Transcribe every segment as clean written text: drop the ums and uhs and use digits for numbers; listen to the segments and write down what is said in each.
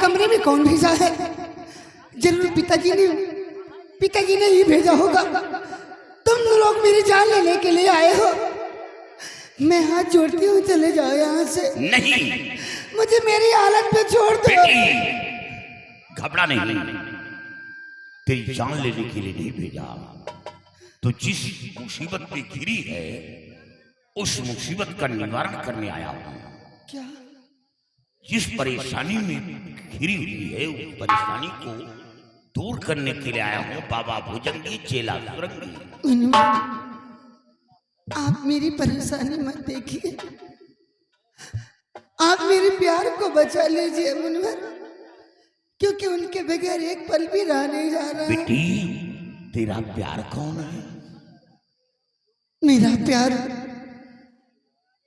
कमरे में कौन भेजा है? जरूर पिताजी ने ही भेजा होगा। तुम लोग मेरी जान लेने के लिए आए हो। मैं हाथ जोड़ती हूँ, चले जाओ यहाँ से। नहीं, मुझे मेरी हालत पे छोड़ दो। घबरा नहीं, तेरी जान लेने के लिए नहीं भेजा। तो जिस मुसीबत में घिरी है उस मुसीबत का निवारण करने आया हूँ। क्या? जिस परेशानी में घिरी हुई है उस परेशानी को दूर करने के लिए आया हूँ। बाबा भुजंगी चेला सुरंगी। आप मेरी परेशानी मत देखिए, आप मेरे प्यार को बचा लीजिए मुनवर, क्योंकि उनके बगैर एक पल भी रहा नहीं जा रहा। बेटी, तेरा प्यार कौन है? मेरा प्यार,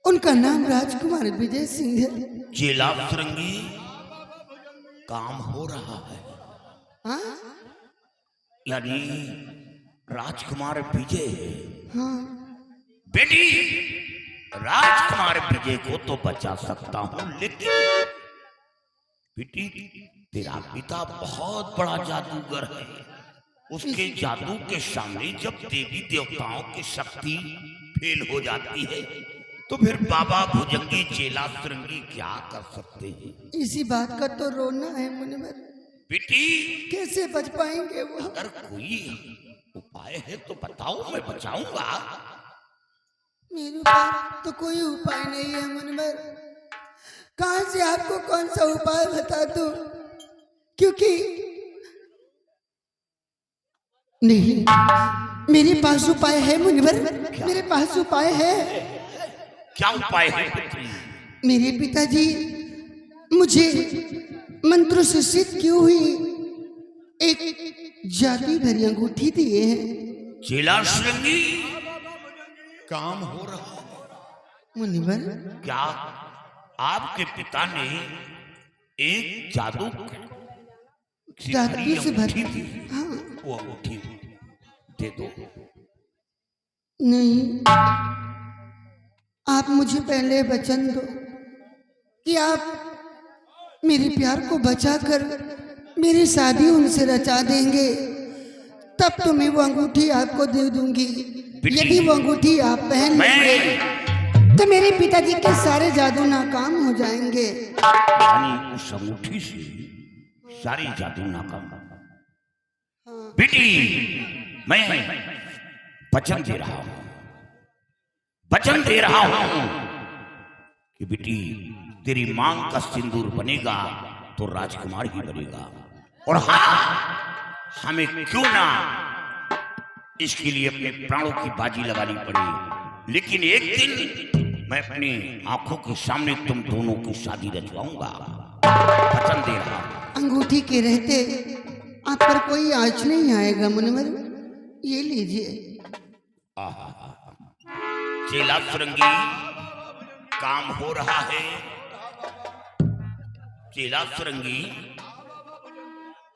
उनका नाम राजकुमार विजय सिंह है। चेला सुरंगी, काम हो रहा है। हाँ? यानी राजकुमार विजय? हाँ। बेटी, राजकुमार विजय को तो बचा सकता हूं, लेकिन बेटी तेरा पिता बहुत बड़ा जादूगर है। उसके जादू के सामने जब देवी देवताओं की शक्ति फेल हो जाती है तो फिर बाबा भुजंगी चेला सुरंगी क्या कर सकते हैं? इसी बात का तो रोना है मुनवर। बेटी, कैसे बच पाएंगे वो? अगर कोई उपाय है तो बताओ, मैं बचाऊंगा। मेरे पास तो कोई उपाय नहीं है मुनवर। कहां से आपको कौन सा उपाय बता दूं? क्योंकि नहीं, मेरे पास उपाय है मुनवर, मेरे पास उपाय है। क्या उपाय है पुत्री? मेरे पिताजी मुझे मंत्रों से सिद्ध की हुई एक जादू भरी अंगूठी दिए हैं। चेला सुरंगी, काम हो रहा है। मुनिवर, क्या आपके पिता ने एक जादू से भरी? हाँ। वो अंगूठी दे दो। नहीं, आप मुझे पहले वचन दो कि आप मेरे प्यार को बचाकर मेरी शादी उनसे रचा देंगे, तब तो मैं वो अंगूठी आपको दे दूंगी। यदि वो अंगूठी आप पहन लेंगे तो मेरे पिताजी के सारे जादू नाकाम हो जाएंगे। यानी उस अंगूठी से सारी जादू नाकाम? बेटी, मैं वचन दे रहा हूं, वचन दे रहा हूं कि बेटी तेरी मांग का सिंदूर बनेगा तो राजकुमार ही बनेगा। और हाँ, हमें क्यों ना इसके लिए अपने प्राणों की बाजी लगानी पड़े, लेकिन एक दिन मैं अपनी आंखों के सामने तुम दोनों की शादी रचवाऊंगा। वचन दे रहा हूं। अंगूठी के रहते आप पर कोई आँच नहीं आएगा मुनवर, ये लीजिए। चेला सुरंगी, काम हो रहा है। चेला सुरंगी,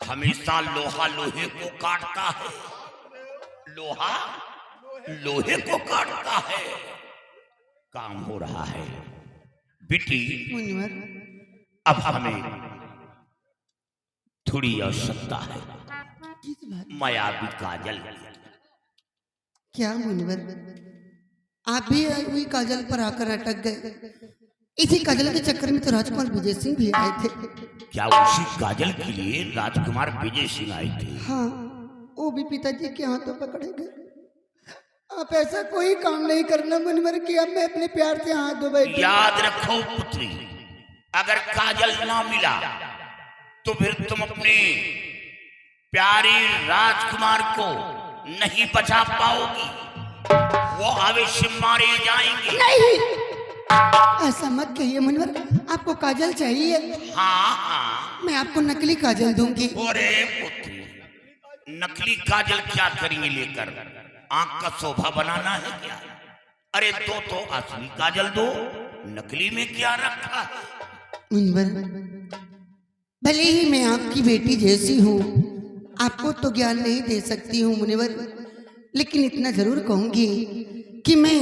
हमेशा लोहा लोहे को काटता है, लोहा लोहे को काटता है। काम हो रहा है बेटी। मुनवर, अब हमें थोड़ी आवश्यकता है मायावी काजल। क्या मुनवर, आप भी वही काजल पर आकर अटक गए? इसी काजल के चक्कर में तो राजकुमार विजय सिंह भी आए थे। क्या उसी काजल के लिए राजकुमार विजय सिंह आए थे? हाँ, वो भी पिताजी के हाथों पकड़े गए। आप ऐसा कोई काम नहीं करना मुनवर कि अब मैं अपने प्यार से हाथ धो बैठूं। याद रखो पुत्री, अगर काजल ना मिला तो फिर तुम अपने प्यारे राजकुमार को नहीं बचा पाओगी, वो अवश्य मारे जाएंगे। नहीं, ऐसा मत कहिए मुनवर, आपको काजल चाहिए? हाँ हाँ, मैं आपको नकली काजल दूंगी। अरे पुत्री, नकली काजल क्या करेंगे लेकर? आंख का शोभा बनाना है क्या? अरे तो असली काजल दो, नकली में क्या रखा है? मुनवर, भले ही मैं आपकी बेटी जैसी हूँ, आपको तो ज्ञान नहीं दे सकती हूँ मुनवर, लेकिन इतना जरूर कहूंगी कि मैं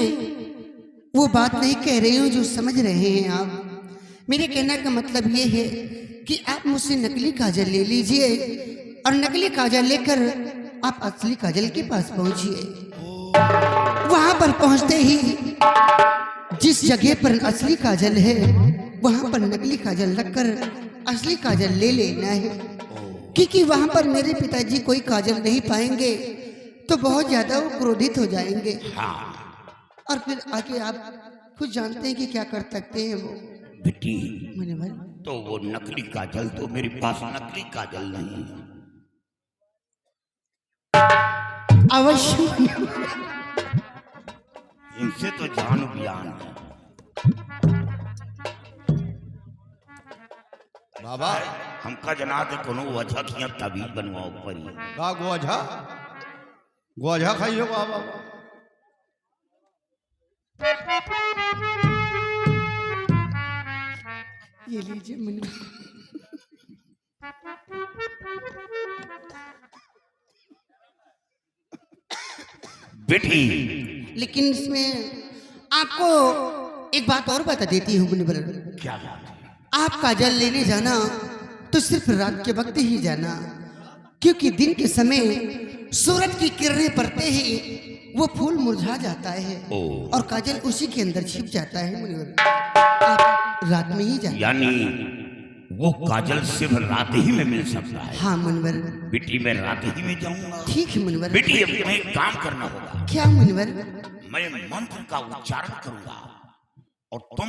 वो बात नहीं कह रही हूँ जो समझ रहे हैं आप। मेरे कहने का मतलब ये है कि आप मुझसे नकली काजल ले लीजिए और नकली काजल लेकर आप असली काजल के पास पहुंचिए। वहां पर पहुंचते ही जिस जगह पर असली काजल है वहां पर नकली काजल रखकर असली काजल ले लेना है, क्योंकि वहां पर मेरे पिताजी कोई काजल नहीं पाएंगे तो बहुत ज्यादा वो क्रोधित हो जाएंगे। हाँ और फिर आगे आप खुद जानते हैं कि क्या कर सकते हैं वो। बेटी मैंने भाई तो वो नकली काजल तो मेरे पास नकली काजल नहीं है। अवश्य इनसे तो जान बयान है। बाबा हमका जना दे कोनो वजह किया तबीज बनवाओ परी। का गोझा गोझा खाइयो बाबा। ये लीजिए मैंने बेटी लेकिन इसमें आपको एक बात और बता देती हूँ मुनिवर। क्या बात है? आप काजल लेने जाना तो सिर्फ रात के वक्त ही जाना, क्योंकि दिन के समय सूरज की किरणें पड़ते ही वो फूल मुरझा जाता है और काजल उसी के अंदर छिप जाता है मुनिवर। आप रात में ही जाना। यानी वो काजल सिर्फ रात ही में मिल सकता है। हाँ मुनिवर। बेटी मैं रात ही में जाऊंगा। ठीक है मुनिवर। बेटी अब तुम्हें एक काम करना होगा। क्या मुनिवर? मैं मंत्र का उच्चारण करूंगा और तुम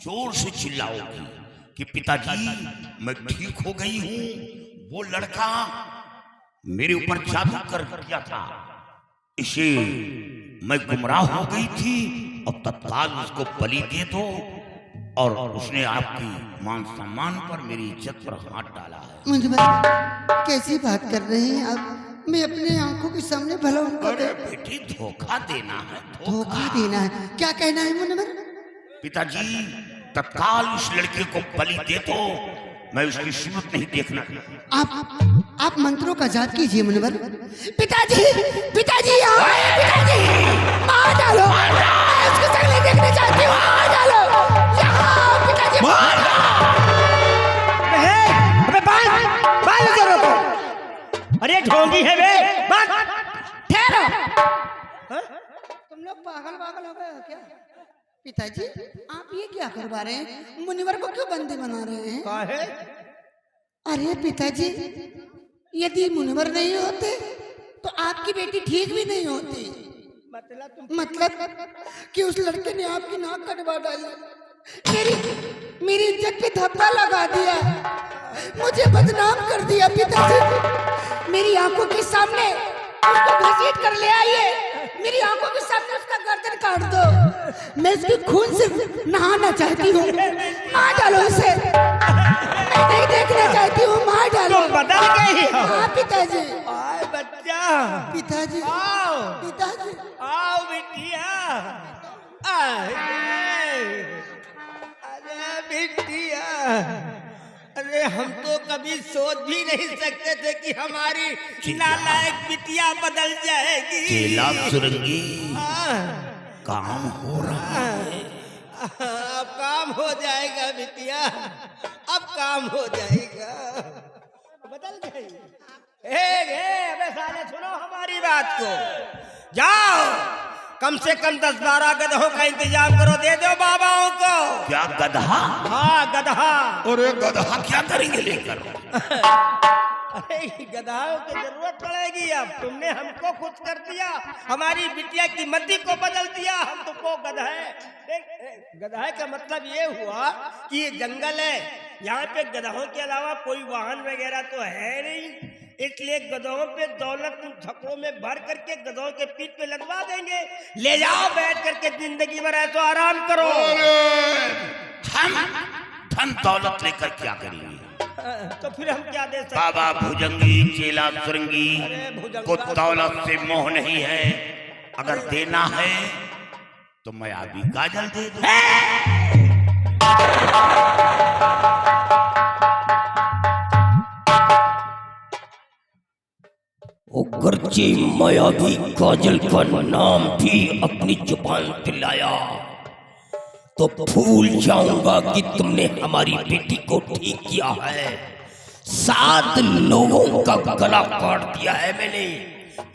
जोर से चिल्लाओगी कि पिताजी मैं ठीक हो गई हूँ, वो लड़का मेरे ऊपर जादू कर किया था, इसे मैं गुमराह हो गई थी और तत्काल उसको बलि दे दो। और उसने आपकी मान सम्मान पर मेरी इज्जत पर हाथ डाला है। मुनिवर कैसी बात कर रहे हैं आप? मैं अपने आंखों के सामने भला उनको अरे बेटी धोखा देना है। धोखा देना है? क्या कहना है मुनिवर? पिताजी तत्काल उस लड़के को बलि दे दो, मैं उसकी सूरत नहीं देखना। आप मंत्रों का जाप कीजिए मुनिवर। पिताजी पिताजी यहाँ आए, पिताजी मार डालो, मैं उसकी शक्ल देखना चाहती हूँ, मार डालो यहाँ पिताजी। अबे बाल करो तो। अरे ढोंगी है बे, ठहरो। तुम लोग पागल हो गए हो क्या? पिताजी आप ये क्या करवा रहे हैं? मुनिवर को क्यों बंदी बना रहे हैं? काहे? अरे पिताजी यदि मुनिवर नहीं होते तो आपकी बेटी ठीक भी नहीं होती। मतलब कि उस लड़के ने आपकी नाक कटवा डाली, मेरी इज्जत पे धब्बा लगा दिया, मुझे बदनाम कर दिया। पिताजी मेरी आंखों के सामने उसको घसीट कर ले आइए, मेरी आंखों के सामने उसका गर्दन काट दो, मैं उसके खून से नहाना चाहती हूँ। मार डालो उसे, मैं नहीं देखना चाहती हूँ, मार डालो। तुम बदल गई हो। हाँ पिताजी। आए बच्चा, पिताजी आओ पिताजी आओ बिटिया। अरे बिटिया, अरे हम तो कभी सोच भी नहीं सकते थे कि हमारी नालायक बिटिया बदल जाएगी। चेला सुरंगी काम हो रहा है। अब काम हो जाएगा बिटिया, अब काम हो जाएगा। बदल गई। अबे साले सुनो हमारी बात को, जाओ कम से कम 10-12 गधों का इंतजाम करो, दे दो बाबाओं को। क्या गधा? हाँ गधा। और एक गधा क्या करेंगे लेकर? अरे गधाओं की जरूरत पड़ेगी। अब तुमने हमको खुश कर दिया, हमारी बिटिया की मति को बदल दिया, हम तुमको गधाए। गधाए का मतलब ये हुआ कि ये जंगल है, यहाँ पे गधाओं के अलावा कोई वाहन वगैरह तो है नहीं, इसलिए गधों पे दौलत तुम छकड़ों में भर करके गधों के पीठ पे लगवा देंगे। ले जाओ बैठ करके जिंदगी भर ऐसो आराम करो। हम धन दौलत लेकर क्या करेंगे? तो फिर हम क्या दे सकते? बाबा भुजंगी चेला सुरंगी को दौलत से मोह नहीं है, अगर देना है तो मैं अभी काजल दे दूं। अगरचे मायावी काजल का नाम भी अपनी जुबान पे लाया, तो भूल जाऊंगा कि तुमने हमारी बेटी को ठीक किया है। 7 लोगों का गला काट दिया है मैंने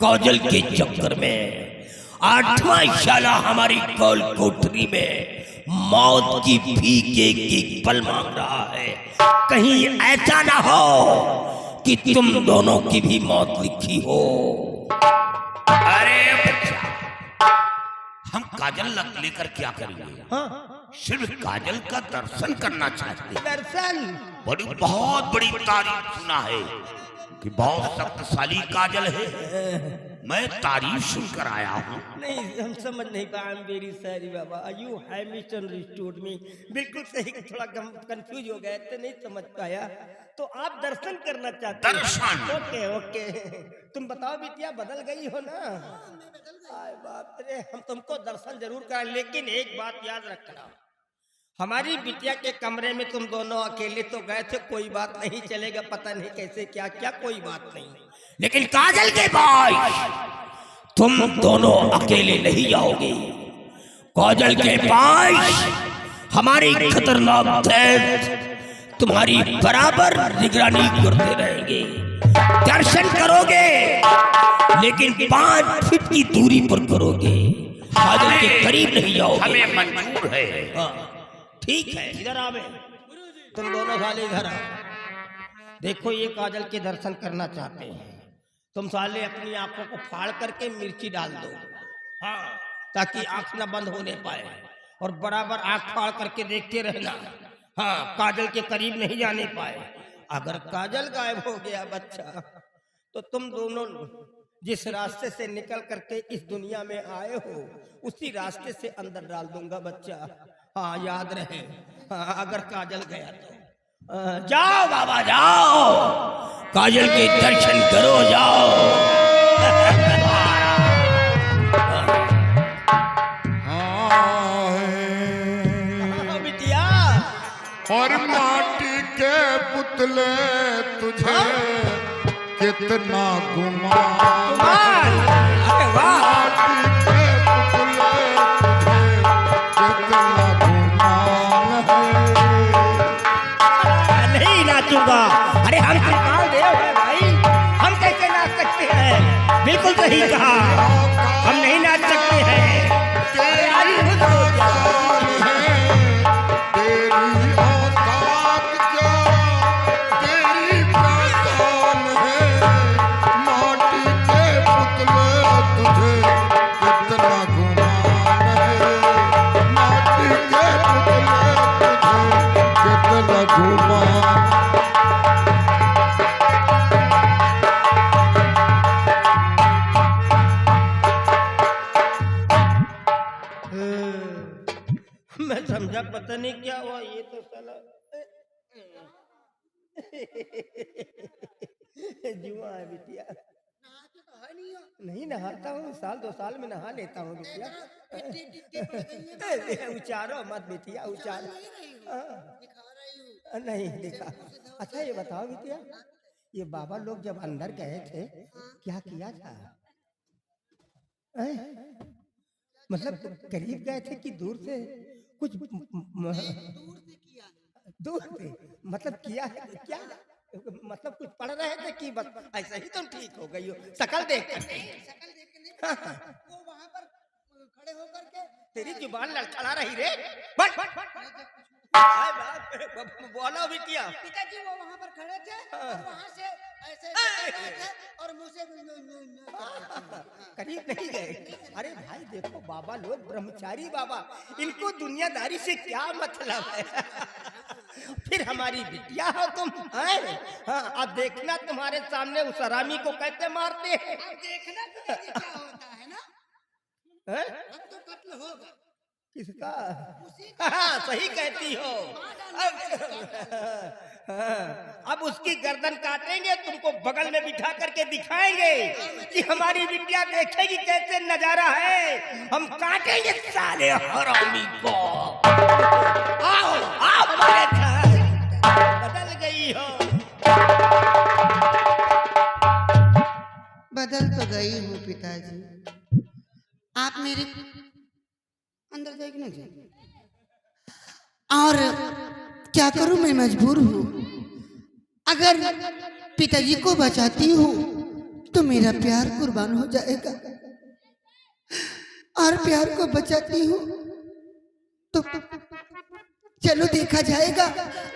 काजल के चक्कर में। 8वां शाला हमारी कौल कोठरी में मौत की भीख एक पल मांग रहा है। कहीं ऐसा ना हो कि तुम दोनों की भी मौत लिखी हो। अरे बच्चा, हम काजल लेकर क्या करेंगे? हाँ, सिर्फ काजल का दर्शन करना चाहते हैं। दर्शन? बहुत बड़ी तारीफ सुना है कि बहुत शक्तिशाली काजल है। मैं तारीफ सुनकर आया हूँ। नहीं, हम समझ नहीं पाए। आई एम वेरी सॉरी बाबा, यू हैव मिसअंडरस्टूड मी। बिल्कुल सही, थोड़ा कंफ्यूज हो गए थे, नहीं समझ पाया। तो आप दर्शन करना चाहते हैं? दर्शन। Okay okay. तुम बताओ बिटिया, बदल गई हो ना? आय बाप रे, हम तुमको दर्शन जरूर कराएं, लेकिन एक बात याद रखना, हमारी बिटिया के कमरे में तुम दोनों अकेले तो गए थे, कोई बात नहीं, चलेगा। पता नहीं कैसे क्या क्या, कोई बात नहीं, लेकिन काजल के पास तुम दोनों अकेले नहीं जाओगे। काजल के पास हमारी खतरनाक दैत तुम्हारी बराबर निगरानी करते रहेंगे। दर्शन करोगे लेकिन 5 फीट की दूरी पर करोगे, काजल के करीब नहीं जाओगे। हमें मंजूर है। ठीक है, इधर आवे। तुम दोनों साले इधर आओ। देखो, ये काजल के दर्शन करना चाहते हैं, तुम साले अपनी आंखों को फाड़ करके मिर्ची डाल दो। हाँ, ताकि आंख न बंद होने पाए, और बराबर आंख फाड़ करके देखते रहना। हाँ, काजल के करीब नहीं जाने पाए। अगर काजल गायब हो गया बच्चा, तो तुम दोनों जिस रास्ते से निकल करके इस दुनिया में आए हो, उसी रास्ते से अंदर डाल दूंगा बच्चा। हाँ, याद रहे। हाँ, अगर काजल गया तो जाओ बाबा जाओ, काजल के दर्शन करो, जाओ। कहाँ बिटिया? और माटी के पुतले तुझे कितना गुमान है। अरे वाह! माटी के पुतले तुझे कितना गुमान है। नहीं नाचूंगा। अरे हम कंकाल देव हैं भाई, हम कैसे नाच सकते हैं? बिल्कुल सही कहा, हम नहीं नाच सकते हैं। अरे आज खुद हो गया। तेरी औकात क्या, तेरी पहचान है। माटी के पुतले तुझे कितना गुमान है। माटी के पुतले तुझे कितना गुमान। मैं समझा, पता नहीं क्या हुआ, ये तो साला जुआ है बिटिया। नहीं नहाता हूँ, 2 साल में नहा लेता हूँ बिटिया। उचारो मत बिटिया, उचारो। नहीं दिखा। अच्छा ये बताओ बिटिया, ये बाबा लोग जब अंदर गए थे, क्या किया था? मतलब करीब गए थे कि दूर से? कुछ दूर से मतलब किया है क्या? मतलब कुछ पढ़ रहे थे कि बस ऐसा ही तुम ठीक हो गई हो शकल देख कर? वो वहाँ पर खड़े होकर के तेरी जुबान लड़खड़ा रही रे। बोलो बिटिया। पिताजी वो वहाँ पर खड़े थे और वहाँ से ऐसे कर रहे थे और मुँह से करीब नहीं गए। अरे भाई देखो, बाबा लोग ब्रह्मचारी बाबा, इनको दुनियादारी से क्या मतलब है? फिर हमारी बिटिया हो तुम हैं? हाँ, अब देखना तुम्हारे सामने उस हरामी को कैसे मारते हैं। देखना पिताजी क्या होता है ना, हैं? अब तो कत्ल होगा। किसका? हाँ, सही कहती हो। अब उसकी गर्दन काटेंगे, तुमको बगल में बिठा करके दिखाएंगे कि हमारी बिटिया देखेगी कैसे नजारा है। हम काटेंगे साले हरामी को। आओ आओ हमारे साथ। बदल गई हो। बदल तो गई हूँ पिताजी। आप मेरे अंदर जाएगी ना जाएगी? और क्या करूं, मैं मजबूर हूं। अगर पिताजी को बचाती हूँ तो मेरा प्यार कुर्बान हो जाएगा, और प्यार को बचाती हूँ तो चलो देखा जाएगा।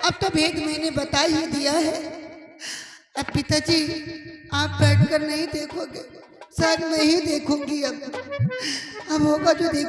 अब तो भेद मैंने बता ही दिया है। अब पिताजी आप बैठकर नहीं देखोगे, शायद मैं ही देखूंगी। अब होगा जो देख